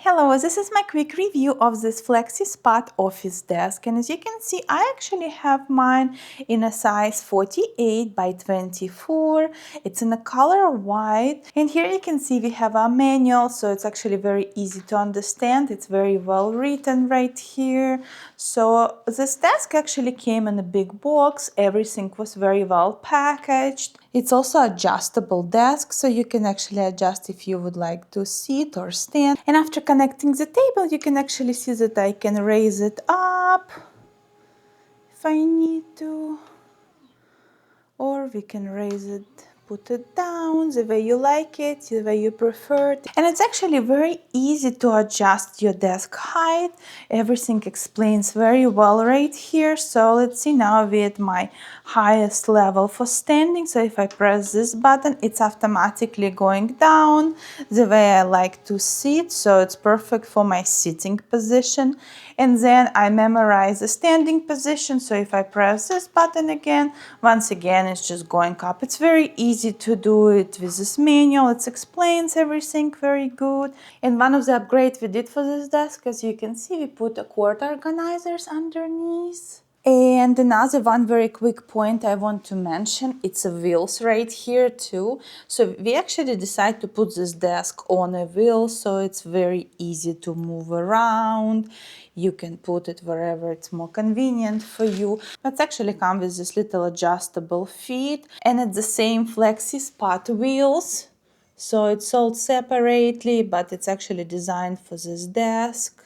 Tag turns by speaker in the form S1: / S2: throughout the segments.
S1: Hello, this is my quick review of this FlexiSpot office desk, and as you can see I actually have mine in a size 48 by 24. It's in the color white, and here you can see we have our manual, so it's actually very easy to understand. It's very well written right here. So this desk actually came in a big box. Everything was very well packaged. It's also adjustable desk, so you can actually adjust if you would like to sit or stand. And after connecting the table, you can actually see that I can raise it up if I need to, or we can raise it, put it down the way you like it, the way you prefer it. And it's actually very easy to adjust your desk height. Everything explains very well right here. So let's see, now we're at my highest level for standing. So if I press this button, it's automatically going down the way I like to sit. So it's perfect for my sitting position. And then I memorize the standing position. So if I press this button again, once again, it's just going up. It's very easy to do it with this manual. It explains everything very good. And one of the upgrades we did for this desk, as you can see, we put a cord organizers underneath. And another one very quick point I want to mention, it's a wheels right here too. So we actually decided to put this desk on a wheel, so it's very easy to move around. You can put it wherever it's more convenient for you. But it actually comes with this little adjustable feet, and it's the same FlexiSpot wheels. So it's sold separately, but it's actually designed for this desk.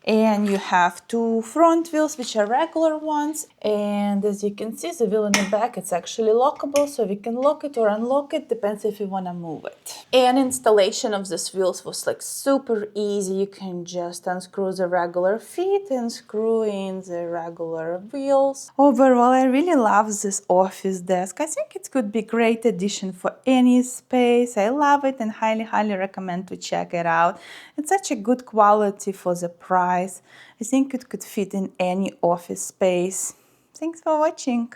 S1: And you have two front wheels, which are regular ones, and as you can see, the wheel in the back, it's actually lockable, so we can lock it or unlock it, depends if you want to move it. And installation of these wheels was like super easy. You can just unscrew the regular feet and screw in the regular wheels. Overall, I really love this office desk. I think it could be a great addition for any space. I love it and highly recommend to check it out. It's such a good quality for the price. I think it could fit in any office space. Thanks for watching.